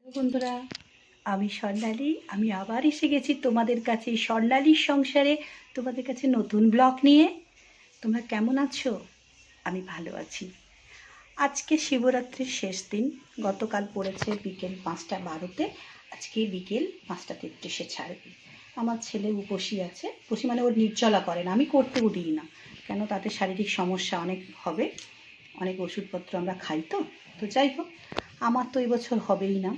বন্ধুরা, আমি স্বর্ণালী। আমি আবার এসে গেছি তোমাদের কাছে স্বর্ণালীর সংসারে, তোমাদের কাছে নতুন ব্লগ নিয়ে। তোমরা কেমন আছো? আমি ভালো আছি। আজকে শিবরাত্রির শেষ দিন। গতকাল পড়েছে বিকেল 5টা 12-তে, আজকে বিকেল 5টা 33-এ ছাড়বে। আমার ছেলে উপসী আছে। উপসী মানে ওর নির্জলা করে না, আমি করতেও দিই না, কেন তাতে শারীরিক সমস্যা অনেক হবে, অনেক ওষুধপত্র আমরা খাই। তো যাই হোক, আমার তো এবছর হবেই না,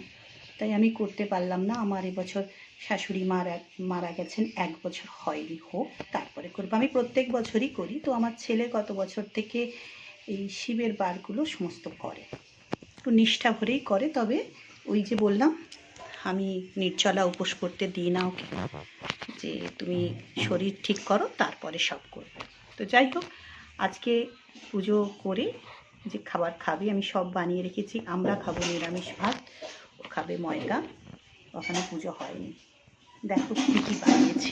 তাই আমি করতে পারলাম না। আমার এবছর শাশুড়ি মারা গেছেন, 1 বছর হয়নি, হোক তারপরে করবো। আমি প্রত্যেক বছরই করি। তো আমার ছেলে গত বছর থেকে এই শিবের বারগুলো সমস্ত করে, একটু নিষ্ঠা ভরেই করে। তবে ওই যে বললাম, আমি নির্জলা উপোস করতে দিই না ওকে, যে তুমি শরীর ঠিক করো তারপরে সব করবে। তো যাই হোক, আজকে পুজো করে যে খাবার খাবে আমি সব বানিয়ে রেখেছি। আমরা খাবো নিরামিষ ভাত, ও খাবে ময়দা। ওখানে পুজো হয়নি। দেখো কী কী বানিয়েছি।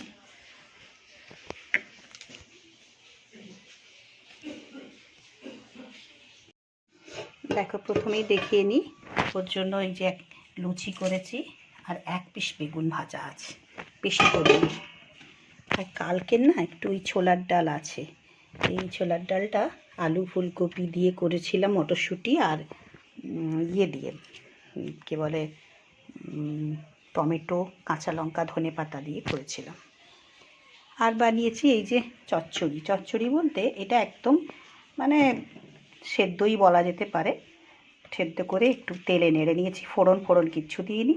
দেখো, প্রথমেই দেখিয়ে নিই। ওর জন্য এই যে লুচি করেছি, আর 1 পিস বেগুন ভাজা আছে, বেশি করিনি। আর কালকের না একটু ওই ছোলার ডাল আছে, এই ছোলার ডালটা আলু ফুলকপি দিয়ে করেছিলাম, মটরশুঁটি আর ইয়ে দিয়ে, কী বলে, টমেটো, কাঁচা লঙ্কা, ধনে পাতা দিয়ে করেছিলাম। আর বানিয়েছি এই যে চচ্চড়ি। চচ্চড়ি বলতে এটা একদম মানে সেদ্ধই বলা যেতে পারে। সেদ্ধ করে একটু তেলে নেড়ে নিয়েছি, ফোড়ন কিচ্ছু দিইনি।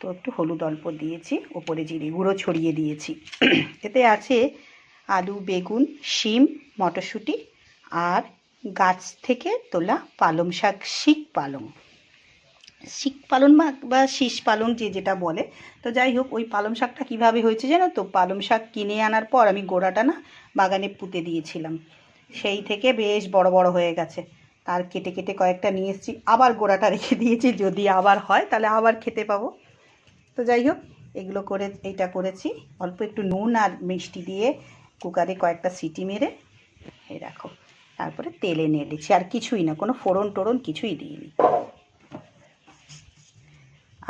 তো একটু হলুদ অল্প দিয়েছি, ওপরে জিরে গুঁড়ো ছড়িয়ে দিয়েছি। এতে আছে আলু, বেগুন, শিম, মটরশুঁটি আর গাছ থেকে তোলা পালং শাক, শিক পালং বা শীষ পালং, যে যেটা বলে। তো যাই হোক, ওই পালং শাকটা কীভাবে হয়েছে জানো তো? পালং শাক কিনে আনার পর আমি গোড়াটা না বাগানে পুঁতে দিয়েছিলাম, সেই থেকে বেশ বড় বড় হয়ে গেছে। তার কেটে কেটে কয়েকটা নিয়ে এসেছি, আবার গোড়াটা রেখে দিয়েছি, যদি আবার হয় তাহলে আবার খেতে পাবো। তো যাই হোক, এগুলো করে এইটা করেছি। অল্প একটু নুন আর মিষ্টি দিয়ে কুকারে কয়েকটা সিটি মেরে এই রাখো, তারপরে তেলে নেড়েছি। আর কিছুই না, কোনো ফোড়ন কিছুই দিইনি।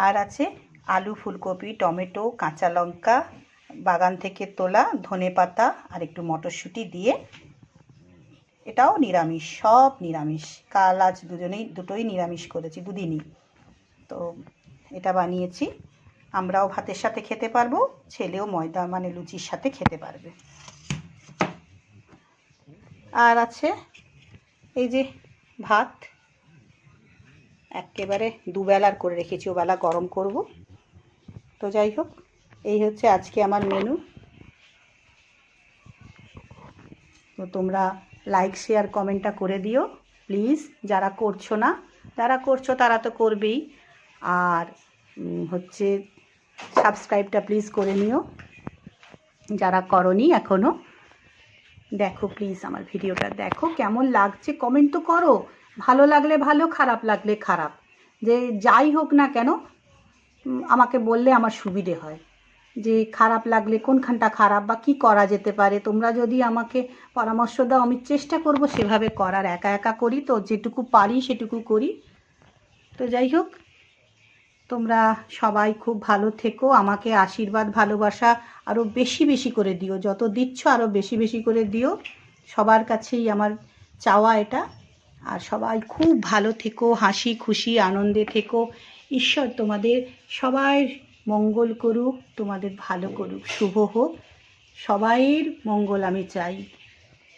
আর আছে আলু, ফুলকপি, টমেটো, কাঁচা লঙ্কা, বাগান থেকে তোলা ধনে পাতা আর একটু মটরশুঁটি দিয়ে, এটাও নিরামিষ, সব নিরামিষ। কাল আজ দুটোই নিরামিষ করেছি, দুদিনই। তো এটা বানিয়েছি, আমরাও ভাতের সাথে খেতে পারবো, ছেলেও ময়দা মানে লুচির সাথে খেতে পারবে। আর আছে এই যে ভাত, একেবারে দুবেলার করে রেখেছি, ওবেলা গরম করব। তো যাই হোক, এই হচ্ছে আজকে আমার মেনু। তো তোমরা লাইক, শেয়ার, কমেন্টটা করে দিও প্লিজ, যারা করছো না। যারা করছো তারা তো করবেই, আর হচ্ছে সাবস্ক্রাইবটা প্লিজ করে নিও, যারা করনি এখনও। দেখো প্লিজ, আমার ভিডিওটা দেখো, কেমন লাগছে কমেন্ট তো করো। ভালো লাগলে ভালো, খারাপ লাগলে খারাপ, যে যাই হোক না কেন আমাকে বললে আমার সুবিধে হয়, যে খারাপ লাগলে কোনখানটা খারাপ বা কী করা যেতে পারে। তোমরা যদি আমাকে পরামর্শ দাও, আমি চেষ্টা করব সেভাবে করার। একা একা করি তো, যেটুকু পারি সেটুকু করি। তো যাই হোক, তোমরা সবাই খুব ভালো থেকো, আমাকে আশীর্বাদ, ভালোবাসা আরও বেশি বেশি করে দিও, যত দিচ্ছ আরও বেশি বেশি করে দিও। সবার কাছেই আমার চাওয়া এটা। আর সবাই খুব ভালো থেকো, হাসি খুশি আনন্দে থেকো। ঈশ্বর তোমাদের সবাইয়ের মঙ্গল করুক, তোমাদের ভালো করুক, শুভ হোক। সবাইয়ের মঙ্গল আমি চাই।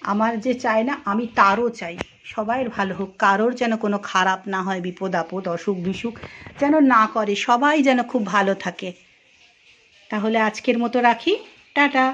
আমার যে চাই না, আমি তারও চাই, সবাইয়ের ভালো হোক, কারোর যেন কোনো খারাপ না হয়, বিপদ আপদ, অসুখ বিসুখ যেন না করে, সবাই যেন খুব ভালো থাকে। তাহলে আজকের মতো রাখি, টাটা।